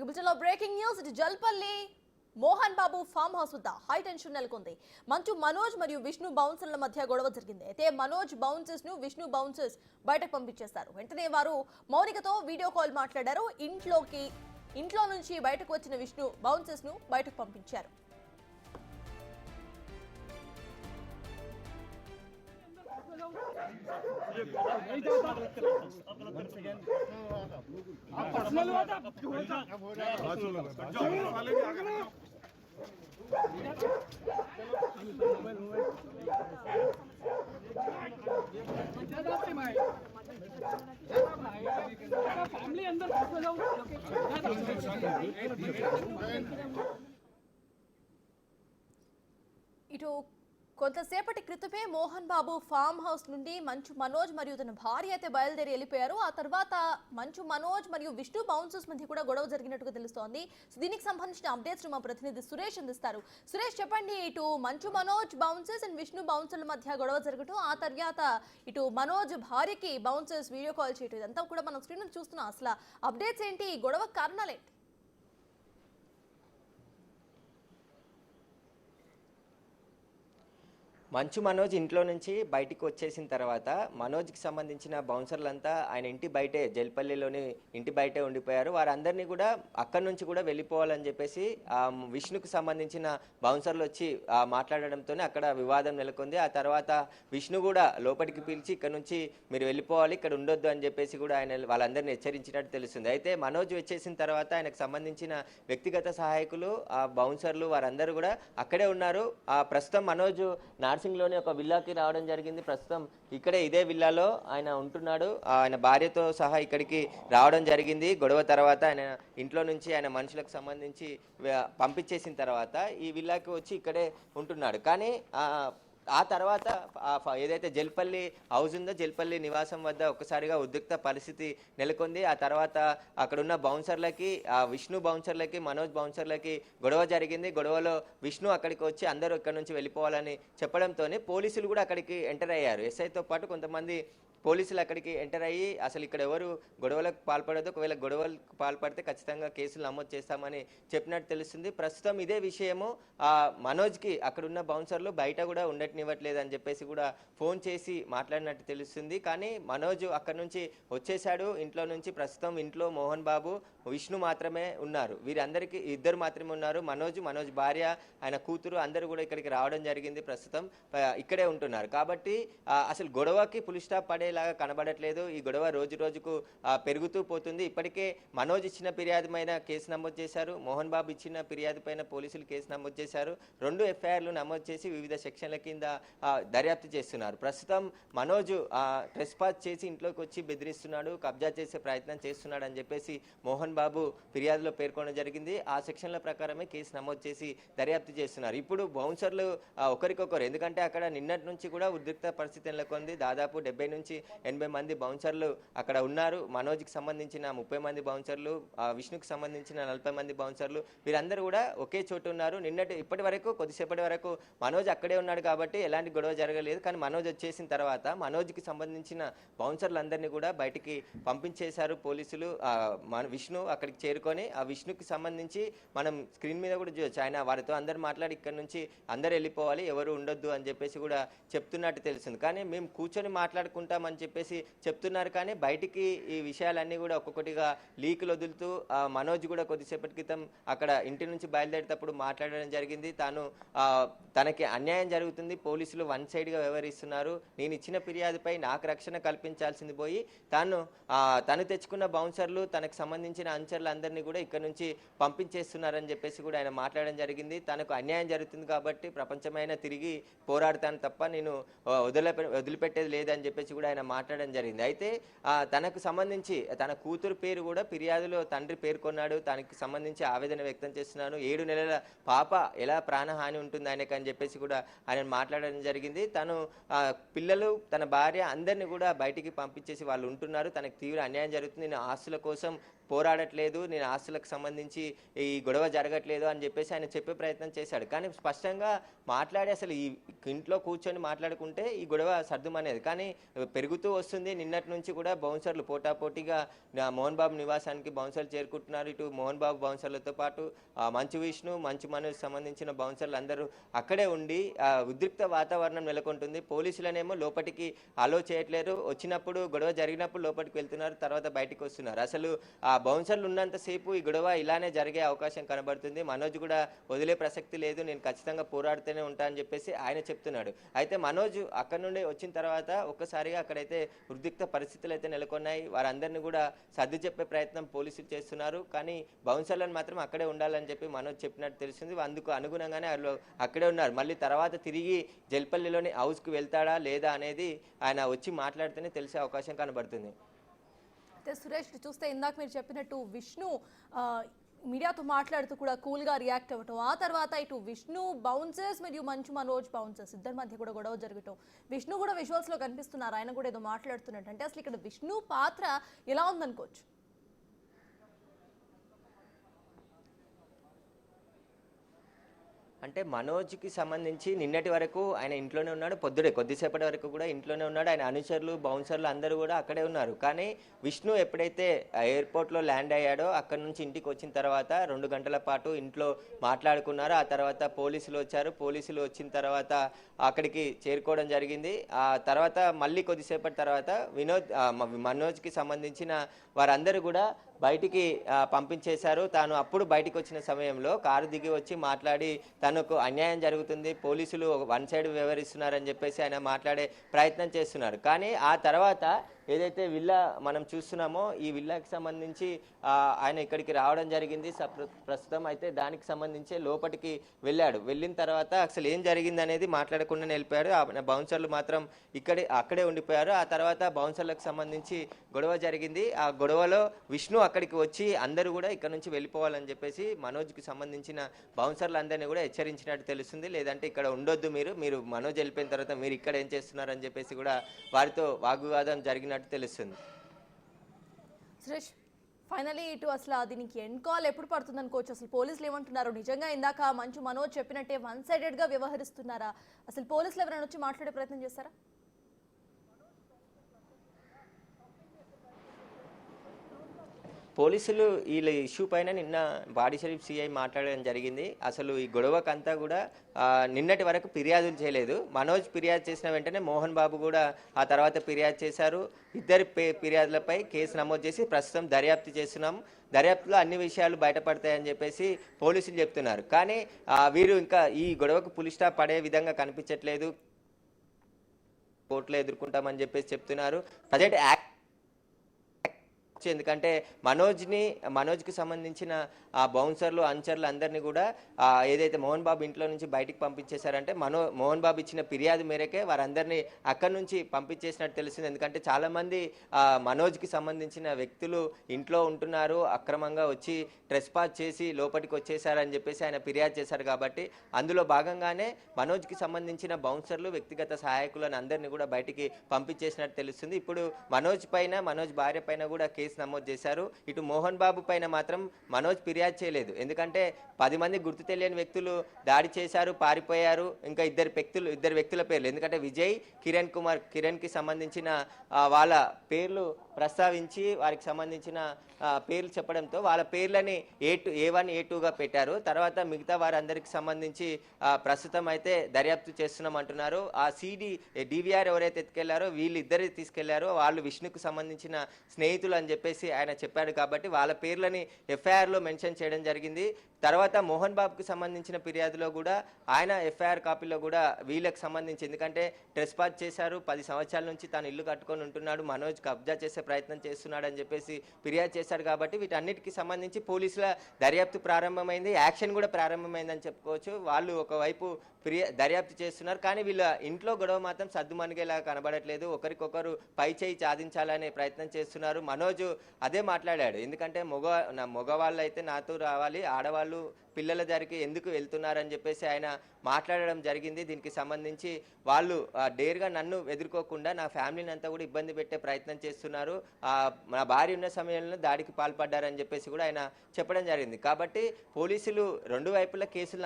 బులెటిన్లో breaking news. ఇటు Jalpally Mohan Babu farm house వద్ద హై టెన్షన్ నెలకొంది. మంచు మనోజ్ మరియు విష్ణు బౌన్సర్ల మధ్య గొడవ జరిగింది. అయితే మనోజ్ బౌన్సర్స్ ను విష్ణు బౌన్సర్స్ బయటకు పంపించేశారు. వెంటనే వారు మౌనికతో వీడియో కాల్ మాట్లాడారు. ఇంట్లో నుంచి బయటకు వచ్చిన విష్ణు బౌన్సర్స్ ను బయటకు పంపించారు. फैमिली अंदर ఇటు కొంతసేపటి క్రితమే మోహన్ బాబు ఫామ్ హౌస్ నుండి మంచు మనోజ్ మరియు తన భార్య అయితే బయలుదేరి వెళ్ళిపోయారు. ఆ తర్వాత మంచు మనోజ్ మరియు విష్ణు బౌన్సర్స్ మధ్య కూడా గొడవ జరిగినట్టుగా తెలుస్తోంది. దీనికి సంబంధించిన అప్డేట్స్ మా ప్రతినిధి సురేష్ అందిస్తారు. సురేష్, చెప్పండి, ఇటు మంచు మనోజ్ బౌన్సర్స్ అండ్ విష్ణు బౌన్సర్ల మధ్య గొడవ జరగటం, ఆ తర్వాత ఇటు మనోజ్ భార్యకి బౌన్సర్స్ వీడియో కాల్ చేయటం, ఇదంతా కూడా మనం స్క్రీన్ చూస్తున్నాం. అసలు అప్డేట్స్ ఏంటి? ఈ గొడవ కారణాలేంటి? మంచు మనోజ్ ఇంట్లో నుంచి బయటికి వచ్చేసిన తర్వాత మనోజ్కి సంబంధించిన బౌన్సర్లంతా ఆయన ఇంటి బయటే, జల్పల్లిలోని ఇంటి బయటే ఉండిపోయారు. వారందరినీ కూడా అక్కడి నుంచి కూడా వెళ్ళిపోవాలని చెప్పేసి విష్ణుకు సంబంధించిన బౌన్సర్లు వచ్చి మాట్లాడడంతోనే అక్కడ వివాదం నెలకొంది. ఆ తర్వాత విష్ణు కూడా లోపలికి పిలిచి ఇక్కడ నుంచి మీరు వెళ్ళిపోవాలి, ఇక్కడ ఉండొద్దు అని చెప్పేసి కూడా ఆయన వాళ్ళందరినీ హెచ్చరించినట్టు తెలుస్తుంది. అయితే మనోజ్ వచ్చేసిన తర్వాత ఆయనకు సంబంధించిన వ్యక్తిగత సహాయకులు, బౌన్సర్లు వారందరూ కూడా అక్కడే ఉన్నారు. ప్రస్తుతం మనోజ్ నార్సింగ్లోని ఒక విల్లాకి రావడం జరిగింది. ప్రస్తుతం ఇక్కడే ఇదే విల్లాలో ఆయన ఉంటున్నాడు. ఆయన భార్యతో సహా ఇక్కడికి రావడం జరిగింది. గొడవ తర్వాత ఆయన ఇంట్లో నుంచి ఆయన మనుషులకు సంబంధించి పంపించేసిన తర్వాత ఈ విల్లాకి వచ్చి ఇక్కడే ఉంటున్నాడు. కానీ ఆ తర్వాత ఏదైతే జల్పల్లి హౌస్ ఉందో జల్పల్లి నివాసం వద్ద ఒక్కసారిగా ఉద్రిక్త పరిస్థితి నెలకొంది. ఆ తర్వాత అక్కడున్న బౌన్సర్లకి, విష్ణు బౌన్సర్లకి, మనోజ్ బౌన్సర్లకి గొడవ జరిగింది. గొడవలో విష్ణు అక్కడికి వచ్చి అందరూ ఇక్కడ నుంచి వెళ్ళిపోవాలని చెప్పడంతోనే పోలీసులు కూడా అక్కడికి ఎంటర్ అయ్యారు. ఎస్ఐతో పాటు కొంతమంది పోలీసులు అక్కడికి ఎంటర్ అయ్యి అసలు ఇక్కడ ఎవరు గొడవలకు పాల్పడదు, ఒకవేళ గొడవలకు పాల్పడితే ఖచ్చితంగా కేసులు నమోదు చేస్తామని చెప్పినట్టు తెలుస్తుంది. ప్రస్తుతం ఇదే విషయము మనోజ్కి అక్కడున్న బౌన్సర్లు బయట కూడా ఉండట్నివ్వట్లేదు అని చెప్పేసి కూడా ఫోన్ చేసి మాట్లాడినట్టు తెలుస్తుంది. కానీ మనోజ్ అక్కడ నుంచి వచ్చేసాడు ఇంట్లో నుంచి. ప్రస్తుతం ఇంట్లో మోహన్ బాబు, విష్ణు మాత్రమే ఉన్నారు. వీరందరికీ ఇద్దరు మాత్రమే ఉన్నారు. మనోజ్ భార్య, ఆయన కూతురు అందరూ కూడా ఇక్కడికి రావడం జరిగింది. ప్రస్తుతం ఇక్కడే ఉంటున్నారు. కాబట్టి అసలు గొడవకి పులి స్టాప్ పడే లాగా కనబడట్లేదు. ఈ గొడవ రోజు రోజుకు పెరుగుతూ పోతుంది. ఇప్పటికే మనోజ్ ఇచ్చిన ఫిర్యాదు పైన కేసు నమోదు చేశారు. మోహన్ బాబు ఇచ్చిన ఫిర్యాదు పైన పోలీసులు కేసు నమోదు చేశారు. 2 ఎఫ్ఐఆర్లు నమోదు చేసి వివిధ సెక్షన్ల కింద దర్యాప్తు చేస్తున్నారు. ప్రస్తుతం మనోజ్ ట్రెస్పాస్ చేసి ఇంట్లోకి వచ్చి బెదిరిస్తున్నాడు, కబ్జా చేసే ప్రయత్నం చేస్తున్నాడు అని చెప్పేసి మోహన్ బాబు ఫిర్యాదులో పేర్కొనడం జరిగింది. ఆ సెక్షన్ల ప్రకారమే కేసు నమోదు చేసి దర్యాప్తు చేస్తున్నారు. ఇప్పుడు బౌన్సర్లు ఒకరికొకరు, ఎందుకంటే అక్కడ నిన్నటి నుంచి కూడా ఉద్రిక్త పరిస్థితి నెలకొంది. దాదాపు 70 నుంచి 80 మంది బౌన్సర్లు అక్కడ ఉన్నారు. మనోజ్కి సంబంధించిన 30 మంది బౌన్సర్లు, విష్ణుకి సంబంధించిన 40 మంది బౌన్సర్లు, వీరందరూ కూడా ఒకే చోటు ఉన్నారు. ఇప్పటి వరకు కొద్దిసేపటి వరకు మనోజ్ అక్కడే ఉన్నాడు కాబట్టి ఎలాంటి గొడవ జరగలేదు. కానీ మనోజ్ వచ్చేసిన తర్వాత మనోజ్కి సంబంధించిన బౌన్సర్లందరినీ కూడా బయటికి పంపించేశారు పోలీసులు. విష్ణు అక్కడికి చేరుకొని ఆ విష్ణుకి సంబంధించి మనం స్క్రీన్ మీద కూడా చూడొచ్చు. ఆయన వారితో అందరు మాట్లాడి ఇక్కడ నుంచి అందరు వెళ్ళిపోవాలి, ఎవరు ఉండొద్దు అని చెప్పేసి కూడా చెప్తున్నట్టు తెలుస్తుంది. కానీ మేము కూర్చొని మాట్లాడుకుంటామని చెప్పేసి చెప్తున్నారు. కానీ బయటికి ఈ విషయాలన్నీ కూడా ఒక్కొక్కటిగా లీకులు వదులుతూ మనోజ్ కూడా కొద్దిసేపటి క్రితం అక్కడ ఇంటి నుంచి బయలుదేరేటప్పుడు మాట్లాడడం జరిగింది. తనకి అన్యాయం జరుగుతుంది, పోలీసులు వన్ సైడ్గా వ్యవహరిస్తున్నారు, నేను ఇచ్చిన ఫిర్యాదుపై నాకు రక్షణ కల్పించాల్సింది పోయి తను తెచ్చుకున్న బౌన్సర్లు, తనకు సంబంధించిన అనుచరులు అందరినీ కూడా ఇక్కడ నుంచి పంపించేస్తున్నారని చెప్పేసి కూడా ఆయన మాట్లాడడం జరిగింది. తనకు అన్యాయం జరుగుతుంది కాబట్టి ప్రపంచమైన తిరిగి పోరాడతాను తప్ప నేను వదిలిపెట్టేది లేదని చెప్పేసి కూడా ఆయన మాట్లాడడం జరిగింది. అయితే తనకు సంబంధించి తన కూతురు పేరు కూడా ఫిర్యాదులో తండ్రి పేర్కొన్నాడు. తనకి సంబంధించి ఆవేదన వ్యక్తం చేస్తున్నాను, 7 నెలల పాప ఎలా ప్రాణహాని ఉంటుంది ఆయనకు అని చెప్పేసి కూడా ఆయన మాట్లాడడం జరిగింది. తను పిల్లలు, తన భార్య అందరినీ కూడా బయటికి పంపించేసి వాళ్ళు ఉంటున్నారు. తనకు తీవ్ర అన్యాయం జరుగుతుంది, నేను ఆస్తుల కోసం పోరాడట్లేదు, నేను ఆస్తులకు సంబంధించి ఈ గొడవ జరగట్లేదు అని చెప్పేసి ఆయన చెప్పే ప్రయత్నం చేశాడు. కానీ స్పష్టంగా మాట్లాడి అసలు ఈ ఇంట్లో కూర్చొని మాట్లాడుకుంటే ఈ గొడవ సర్దుమనేది. కానీ పెరుగుతూ వస్తుంది. నిన్నటి నుంచి కూడా బౌన్సర్లు పోటాపోటీగా మోహన్ బాబు నివాసానికి బౌన్సర్లు చేరుకుంటున్నారు. ఇటు మోహన్ బాబు బౌన్సర్లతో పాటు మంచు విష్ణు, మంచు మనోజ్ సంబంధించిన బౌన్సర్లు అందరూ అక్కడే ఉండి ఉద్రిక్త వాతావరణం నెలకొంటుంది. పోలీసులనేమో లోపలికి అలో చేయట్లేరు. వచ్చినప్పుడు గొడవ జరిగినప్పుడు లోపలికి వెళ్తున్నారు, తర్వాత బయటికి వస్తున్నారు. అసలు ఆ బౌన్సర్లు ఉన్నంతసేపు ఈ గొడవ ఇలానే జరిగే అవకాశం కనబడుతుంది. మనోజ్ కూడా వదిలే ప్రసక్తి లేదు, నేను ఖచ్చితంగా పోరాడుతూనే ఉంటా అని చెప్పేసి ఆయన చెప్తున్నాడు. అయితే మనోజ్ అక్కడ నుండి వచ్చిన తర్వాత ఒక్కసారిగా అక్కడైతే ఉద్రిక్త పరిస్థితులు అయితే నెలకొన్నాయి. వారందరినీ కూడా సర్ది చెప్పే ప్రయత్నం పోలీసులు చేస్తున్నారు. కానీ బౌన్సర్లను మాత్రం అక్కడే ఉండాలని చెప్పి మనోజ్ చెప్పినట్టు తెలిసింది. అందుకు అనుగుణంగానే వాళ్ళు అక్కడే ఉన్నారు. మళ్ళీ తర్వాత తిరిగి జల్పల్లిలోని హౌస్కు వెళ్తాడా లేదా అనేది ఆయన వచ్చి మాట్లాడితేనే తెలిసే అవకాశం కనబడుతుంది. అయితే సురేష్ చూస్తే ఇందాక మీరు చెప్పినట్టు విష్ణు మీడియాతో మాట్లాడుతూ కూడా కూల్గా రియాక్ట్ అవ్వటం, ఆ తర్వాత ఇటు విష్ణు బౌన్సర్స్ మరియు మంచు మనోజ్ బౌన్సర్స్ ఇద్దరి మధ్య కూడా గొడవ జరగటం, విష్ణు కూడా విజువల్స్లో కనిపిస్తున్నారు, ఆయన కూడా ఏదో మాట్లాడుతున్నట్టు. అంటే అసలు ఇక్కడ విష్ణు పాత్ర ఎలా ఉందనుకోవచ్చు? అంటే మనోజ్కి సంబంధించి నిన్నటి వరకు ఆయన ఇంట్లోనే ఉన్నాడు. కొద్దిసేపటి వరకు కూడా ఇంట్లోనే ఉన్నాడు. ఆయన అనుచరులు, బౌన్సర్లు అందరూ కూడా అక్కడే ఉన్నారు. కానీ విష్ణు ఎప్పుడైతే ఎయిర్పోర్ట్లో ల్యాండ్ అయ్యాడో అక్కడి నుంచి ఇంటికి వచ్చిన తర్వాత 2 గంటల పాటు ఇంట్లో మాట్లాడుకున్నారు. ఆ తర్వాత పోలీసులు వచ్చారు. పోలీసులు వచ్చిన తర్వాత అక్కడికి చేరుకోవడం జరిగింది. ఆ తర్వాత మళ్ళీ కొద్దిసేపటి తర్వాత మనోజ్కి సంబంధించిన వారందరూ కూడా బయటికి పంపించేశారు. తాను అప్పుడు బయటికి వచ్చిన సమయంలో కారు దిగి వచ్చి మాట్లాడి తనకు అన్యాయం జరుగుతుంది, పోలీసులు వన్ సైడ్ వ్యవహరిస్తున్నారని చెప్పేసి ఆయన మాట్లాడే ప్రయత్నం చేస్తున్నారు. కానీ ఆ తర్వాత ఏదైతే విల్లా మనం చూస్తున్నామో ఈ విల్లాకి సంబంధించి ఆయన ఇక్కడికి రావడం జరిగింది. ప్రస్తుతం అయితే దానికి సంబంధించి లోపలికి వెళ్ళిన తర్వాత అసలు ఏం జరిగింది అనేది మాట్లాడకుండా వెళ్ళిపోయారు. బౌన్సర్లు మాత్రం అక్కడే ఉండిపోయారు. ఆ తర్వాత బౌన్సర్లకు సంబంధించి గొడవ జరిగింది. ఆ గొడవలో విష్ణు అక్కడికి వచ్చి అందరూ కూడా ఇక్కడ నుంచి వెళ్ళిపోవాలని చెప్పేసి మనోజ్కి సంబంధించిన బౌన్సర్లు అందరినీ కూడా హెచ్చరించినట్టు తెలుస్తుంది. లేదంటే ఇక్కడ ఉండొద్దు, మీరు మనోజ్ వెళ్ళిపోయిన తర్వాత మీరు ఇక్కడ ఏం చేస్తున్నారని చెప్పేసి కూడా వారితో వాగ్వివాదం జరిగినట్టు తెలుస్తుంది. సురేష్, ఫైనలీ ఇటు అసలు దీనికి ఎండ్ కాల్ ఎప్పుడు పడుతుంది అనుకోవచ్చు? అసలు పోలీసులు ఏమంటున్నారు? నిజంగా ఇందాక మంచు మనోజ్ చెప్పినట్టే వన్ సైడెడ్గా వ్యవహరిస్తున్నారా? అసలు పోలీసులు ఎవరైనా వచ్చి మాట్లాడే ప్రయత్నం చేస్తారా? పోలీసులు ఈ ఇష్యూ పైన నిన్న బాడీ షరీఫ్ సిఐ మాట్లాడడం జరిగింది. అసలు ఈ గొడవకంతా కూడా నిన్నటి వరకు ఫిర్యాదులు చేయలేదు. మనోజ్ ఫిర్యాదు చేసిన వెంటనే మోహన్ బాబు కూడా ఆ తర్వాత ఫిర్యాదు చేశారు. ఇద్దరి ఫిర్యాదులపై కేసు నమోదు చేసి ప్రస్తుతం దర్యాప్తు చేస్తున్నాం. దర్యాప్తులో అన్ని విషయాలు బయటపడతాయని చెప్పేసి పోలీసులు చెప్తున్నారు. కానీ వీరు ఇంకా ఈ గొడవకు పులి స్టాప్ పడే విధంగా కనిపించట్లేదు, కోర్టులో ఎదుర్కొంటామని చెప్పేసి చెప్తున్నారు. ప్రజెంట్ ఎందుకంటే మనోజ్కి సంబంధించిన ఆ బౌన్సర్లు, అనుచరులు అందరినీ కూడా ఏదైతే మోహన్ బాబు ఇంట్లో నుంచి బయటికి పంపించేశారంటే మోహన్ బాబు ఇచ్చిన ఫిర్యాదు మేరకే వారందరినీ అక్కడి నుంచి పంపించేసినట్టు తెలిసింది. ఎందుకంటే చాలామంది మనోజ్కి సంబంధించిన వ్యక్తులు ఇంట్లో ఉంటున్నారు, అక్రమంగా వచ్చి ట్రెస్పాస్ చేసి లోపలికి వచ్చేసారని చెప్పేసి ఆయన ఫిర్యాదు చేశారు. కాబట్టి అందులో భాగంగానే మనోజ్కి సంబంధించిన బౌన్సర్లు, వ్యక్తిగత సహాయకులను అందరినీ కూడా బయటికి పంపించేసినట్టు తెలుస్తుంది. ఇప్పుడు మనోజ్ భార్య పైన కూడా కేసు నమోదు చేశారు. ఇటు మోహన్ బాబు పైన మాత్రం మనోజ్ ఫిర్యాదు చేయలేదు. ఎందుకంటే 10 మంది గుర్తు తెలియని వ్యక్తులు దాడి చేశారు, పారిపోయారు. ఇంకా ఇద్దరు వ్యక్తుల పేర్లు, ఎందుకంటే విజయ్, కిరణ్కి సంబంధించిన వాళ్ళ పేర్లు ప్రస్తావించి వారికి సంబంధించిన పేర్లు చెప్పడంతో వాళ్ళ పేర్లని A1, A2గా పెట్టారు. తర్వాత మిగతా వారందరికి సంబంధించి ప్రస్తుతం అయితే దర్యాప్తు చేస్తున్నాం అంటున్నారు. ఆ DVR ఎవరైతే ఎత్తుకెళ్లారో వీళ్ళిద్దరు తీసుకెళ్లారో వాళ్ళు విష్ణుకు సంబంధించిన స్నేహితులు అని చెప్పేసి ఆయన చెప్పాడు. కాబట్టి వాళ్ళ పేర్లని FIRలో మెన్షన్ చేయడం జరిగింది. తర్వాత మోహన్ బాబుకి సంబంధించిన ఫిర్యాదులో కూడా ఆయన FIR కాపీలో కూడా వీళ్ళకి సంబంధించి, ఎందుకంటే ట్రెస్పాస్ చేశారు, 10 సంవత్సరాల నుంచి తాను ఇల్లు కట్టుకొని ఉంటున్నాడు, మనోజ్ కబ్జా చేసే ప్రయత్నం చేస్తున్నాడు అని చెప్పేసి ఫిర్యాదు చేశాడు. కాబట్టి వీటన్నిటికి సంబంధించి పోలీసుల దర్యాప్తు ప్రారంభమైంది, యాక్షన్ కూడా ప్రారంభమైందని చెప్పుకోవచ్చు. వాళ్ళు ఒకవైపు దర్యాప్తు చేస్తున్నారు. కానీ వీళ్ళ ఇంట్లో గొడవ మాత్రం సద్దుమణిగేలా కనబడట్లేదు. ఒకరికొకరు పై చేయి సాధించాలనే ప్రయత్నం చేస్తున్నారు. మనోజ్ అదే మాట్లాడాడు. ఎందుకంటే మగవాళ్ళు అయితే నాతో రావాలి, ఆడవాళ్ళు పిల్లల దగ్గరికి ఎందుకు వెళ్తున్నారని చెప్పేసి ఆయన మాట్లాడడం జరిగింది. దీనికి సంబంధించి వాళ్ళు డేర్గా నన్ను ఎదుర్కోకుండా నా ఫ్యామిలీని అంతా కూడా ఇబ్బంది పెట్టే ప్రయత్నం చేస్తున్నారు, నా భార్య ఉన్న సమయంలో దాడికి పాల్పడ్డారని చెప్పేసి కూడా ఆయన చెప్పడం జరిగింది. కాబట్టి పోలీసులు రెండు వైపులా కేసులు